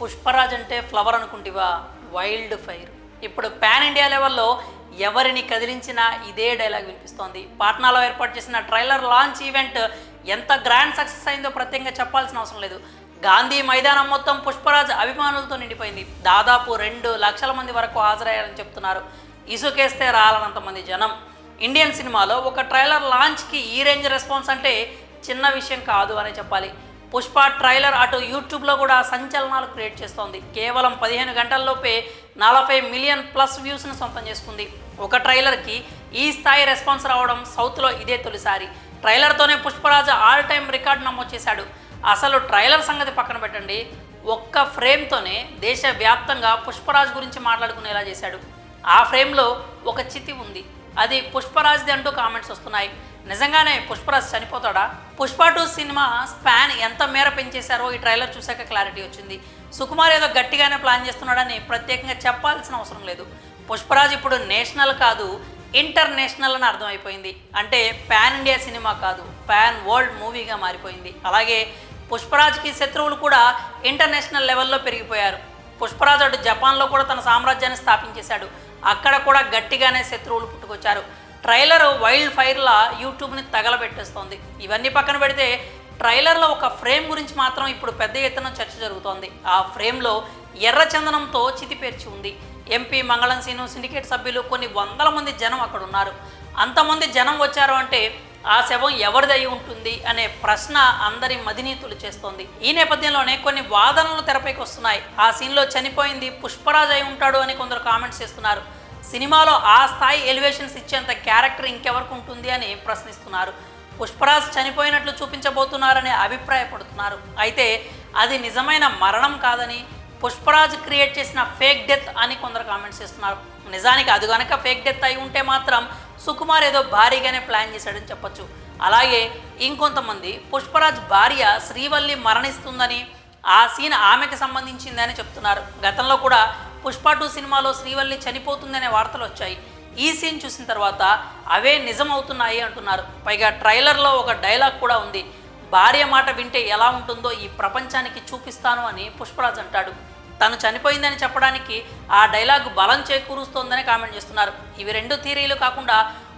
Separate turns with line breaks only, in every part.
పుష్పరాజ్ అంటే ఫ్లవర్ అనుకుంటివా, wild fire. ఇప్పుడు పాన్ ఇండియా లెవెల్లో ఎవరిని కదిలించినా ఇదే డైలాగ్ వినిపిస్తోంది. పాట్నాలో ఏర్పాటు చేసిన ట్రైలర్ లాంచ్ ఈవెంట్ ఎంత గ్రాండ్ సక్సెస్ అయిందో ప్రత్యేకంగా చెప్పాల్సిన అవసరం లేదు. గాంధీ మైదానం మొత్తం పుష్పరాజ్ అభిమానులతో నిండిపోయింది. దాదాపు 2 లక్షల మంది వరకు హాజరయ్యారని చెప్తున్నారు. ఇసుకేస్తే రాలనంత మంది జనం. ఇండియన్ సినిమాలో ఒక ట్రైలర్ లాంచ్కి ఈ రేంజ్ రెస్పాన్స్ అంటే చిన్న విషయం కాదు అనే చెప్పాలి. పుష్ప ట్రైలర్ అటు యూట్యూబ్లో కూడా సంచలనాలు క్రియేట్ చేస్తోంది. కేవలం 15 గంటల్లోపే 40 మిలియన్ ప్లస్ వ్యూస్ను సొంతం చేసుకుంది. ఒక ట్రైలర్కి ఈ స్థాయి రెస్పాన్స్ రావడం సౌత్లో ఇదే తొలిసారి. ట్రైలర్తోనే పుష్పరాజ్ ఆల్ టైమ్ రికార్డు నమోదు చేశాడు. అసలు ట్రైలర్ సంగతి పక్కన పెట్టండి, ఒక్క ఫ్రేమ్తోనే దేశవ్యాప్తంగా పుష్పరాజ్ గురించి మాట్లాడుకునేలా చేశాడు. ఆ ఫ్రేమ్లో ఒక చితి ఉంది, అది పుష్పరాజ్ది అంటూ కామెంట్స్ వస్తున్నాయి. నిజంగానే పుష్పరాజ్ చనిపోతాడా? పుష్ప 2 సినిమా స్పాన్ ఎంత మేర పెంచేశారో ఈ ట్రైలర్ చూశాక క్లారిటీ వచ్చింది. సుకుమార్ ఏదో గట్టిగానే ప్లాన్ చేస్తున్నాడని ప్రత్యేకంగా చెప్పాల్సిన అవసరం లేదు. పుష్పరాజ్ ఇప్పుడు నేషనల్ కాదు, ఇంటర్నేషనల్ అని అర్థమైపోయింది. అంటే పాన్ ఇండియా సినిమా కాదు, పాన్ వరల్డ్ మూవీగా మారిపోయింది. అలాగే పుష్పరాజ్కి శత్రువులు కూడా ఇంటర్నేషనల్ లెవెల్లో పెరిగిపోయారు. పుష్పరాజ్ అటు జపాన్లో కూడా తన సామ్రాజ్యాన్ని స్థాపించేశాడు. అక్కడ కూడా గట్టిగానే శత్రువులు పుట్టుకొచ్చారు. Trailer wild ఫైర్లా యూట్యూబ్ని తగలబెట్టేస్తోంది. ఇవన్నీ పక్కన పెడితే ట్రైలర్లో ఒక ఫ్రేమ్ గురించి మాత్రం ఇప్పుడు పెద్ద ఎత్తున చర్చ జరుగుతోంది. ఆ ఫ్రేమ్లో ఎర్ర చందనంతో చితిపేర్చి ఉంది. ఎంపీ మంగళం సీను, సిండికేట్ సభ్యులు, కొన్ని వందల మంది జనం అక్కడ ఉన్నారు. అంతమంది జనం వచ్చారు అంటే ఆ శవం ఎవరిది అయి ఉంటుంది అనే ప్రశ్న అందరి మదిని తొలిచేస్తోంది. ఈ నేపథ్యంలోనే కొన్ని వాదనలు తెరపైకి వస్తున్నాయి. ఆ సీన్లో చనిపోయింది పుష్పరాజ్ అయి ఉంటాడు అని కొందరు కామెంట్స్ చేస్తున్నారు. సినిమాలో ఆ స్థాయి ఎలివేషన్స్ ఇచ్చేంత క్యారెక్టర్ ఇంకెవరికి ఉంటుంది అని ప్రశ్నిస్తున్నారు. పుష్పరాజ్ చనిపోయినట్లు చూపించబోతున్నారని అభిప్రాయపడుతున్నారు. అయితే అది నిజమైన మరణం కాదని, పుష్పరాజ్ క్రియేట్ చేసిన ఫేక్ డెత్ అని కొందరు కామెంట్స్ చేస్తున్నారు. నిజానికి అది కనుక ఫేక్ డెత్ అయి ఉంటే మాత్రం సుకుమార్ ఏదో భారీగానే ప్లాన్ చేశాడని చెప్పొచ్చు. అలాగే ఇంకొంతమంది పుష్పరాజ్ భార్య శ్రీవల్లి మరణిస్తుందని, ఆ సీన్ ఆమెకు సంబంధించిందని చెప్తున్నారు. గతంలో కూడా పుష్ప 2 సినిమాలో శ్రీవల్లి చనిపోతుందనే వార్తలు వచ్చాయి. ఈ సీన్ చూసిన తర్వాత అవే నిజం అవుతున్నాయి అంటున్నారు. పైగా ట్రైలర్లో ఒక డైలాగ్ కూడా ఉంది, భార్య మాట వింటే ఎలా ఉంటుందో ఈ ప్రపంచానికి చూపిస్తాను అని పుష్పరాజ్ అంటాడు. తను చనిపోయిందని చెప్పడానికి ఆ డైలాగ్ బలం చేకూరుస్తోందని కామెంట్ చేస్తున్నారు. ఇవి 2 థియరీలు కాకుండా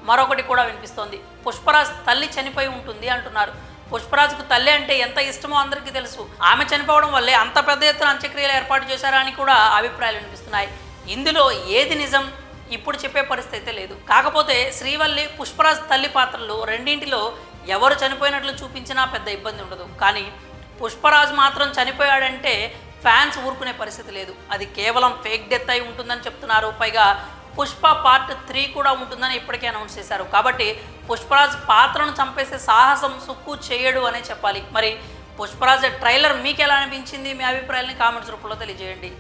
మరొకటి కూడా వినిపిస్తోంది. పుష్పరాజ్ తల్లి చనిపోయి ఉంటుంది అంటున్నారు. పుష్పరాజ్కు తల్లి అంటే ఎంత ఇష్టమో అందరికీ తెలుసు. ఆమె చనిపోవడం వల్లే అంత పెద్ద ఎత్తున అంత్యక్రియలు ఏర్పాటు చేశారా అని కూడా అభిప్రాయాలు వినిపిస్తున్నాయి. ఇందులో ఏది నిజం ఇప్పుడు చెప్పే పరిస్థితి లేదు. కాకపోతే శ్రీవల్లి, పుష్పరాజ్ తల్లి పాత్రలు రెండింటిలో ఎవరు చనిపోయినట్లు చూపించినా పెద్ద ఇబ్బంది ఉండదు. కానీ పుష్పరాజ్ మాత్రం చనిపోయాడంటే ఫ్యాన్స్ ఊరుకునే పరిస్థితి లేదు. అది కేవలం ఫేక్ డెత్ అయి ఉంటుందని చెప్తున్నారు. పైగా పుష్ప పార్ట్ 3 కూడా ఉంటుందని ఇప్పటికే అనౌన్స్ చేశారు. కాబట్టి పుష్పరాజ్ పాత్రను చంపేసే సాహసం సుక్కు చేయడు అనే చెప్పాలి. మరి పుష్పరాజ్ ట్రైలర్ మీకు ఎలా అనిపించింది? మీ అభిప్రాయాన్ని కామెంట్స్ రూపంలో తెలియజేయండి.